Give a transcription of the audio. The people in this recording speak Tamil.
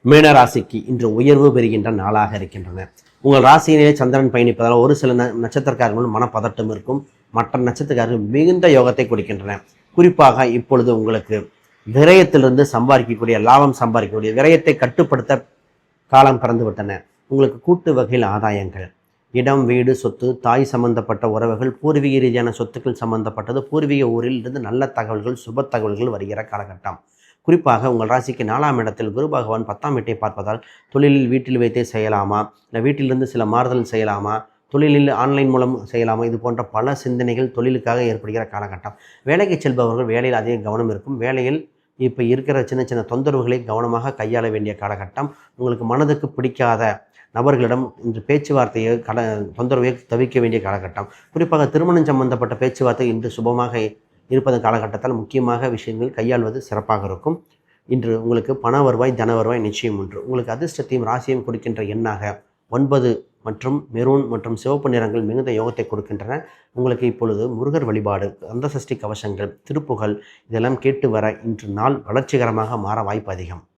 மீன ராசிக்கு இன்று உயர்வு பெறுகின்ற நாளாக இருக்கின்றன. உங்கள் ராசியிலே சந்திரன் பயணிப்பதால் ஒரு சில நட்சத்திரக்காரர்கள் மனப்பதட்டம் இருக்கும். மற்ற நட்சத்திரக்காரர்கள் மிகுந்த யோகத்தை கொடுக்கின்றன. குறிப்பாக இப்பொழுது உங்களுக்கு விரயத்திலிருந்து சம்பாதிக்கக்கூடிய லாபம் சம்பாதிக்கக்கூடிய விரயத்தை கட்டுப்படுத்த காலம் பிறந்து விட்டன. உங்களுக்கு கூட்டு வகையில் ஆதாயங்கள், இடம், வீடு, சொத்து, தாய் சம்பந்தப்பட்ட உறவுகள், பூர்வீக ரீதியான சொத்துக்கள் சம்பந்தப்பட்டது, பூர்வீக ஊரில் இருந்து நல்ல தகவல்கள், சுப தகவல்கள் வருகிற காலகட்டம். குறிப்பாக உங்கள் ராசிக்கு 4ஆம் இடத்தில் குரு பகவான் 10ஆம் வீட்டை பார்ப்பதால் தொழிலில் வீட்டில் வைத்தே செய்யலாமா, இல்லை வீட்டிலிருந்து சில மாறுதல் செய்யலாமா, தொழிலில் ஆன்லைன் மூலம் செய்யலாமா, இது போன்ற பல சிந்தனைகள் தொழிலுக்காக ஏற்படுகிற காலகட்டம். வேலைக்கு செல்பவர்கள் வேலையில் அதிக கவனம் இருக்கும். வேலையில் இப்போ இருக்கிற சின்ன சின்ன தொந்தரவுகளை கவனமாக கையாள வேண்டிய காலகட்டம். உங்களுக்கு மனதுக்கு பிடிக்காத நபர்களிடம் இன்று பேச்சுவார்த்தையை தொந்தரவை தவிர்க்க வேண்டிய காலகட்டம். குறிப்பாக திருமணம் சம்பந்தப்பட்ட பேச்சுவார்த்தை இன்று சுபமாக இருப்பதன் காலகட்டத்தால் முக்கியமாக விஷயங்கள் கையாள்வது சிறப்பாக இருக்கும். இன்று உங்களுக்கு பண வருவாய், தன வருவாய் நிச்சயம் உண்டு. உங்களுக்கு அதிர்ஷ்டத்தையும் ராசியையும் கொடுக்கின்ற எண்ணாக 9 மற்றும் மெரூன் மற்றும் சிவப்பு நிறங்கள் மிகுந்த யோகத்தை கொடுக்கின்றன. உங்களுக்கு இப்பொழுது முருகர் வழிபாடு, கந்த சஷ்டி கவசங்கள், திருப்புகழ் இதெல்லாம் கேட்டு வர இன்று நாள் வளர்ச்சிகரமாக மாற வாய்ப்பு அதிகம்.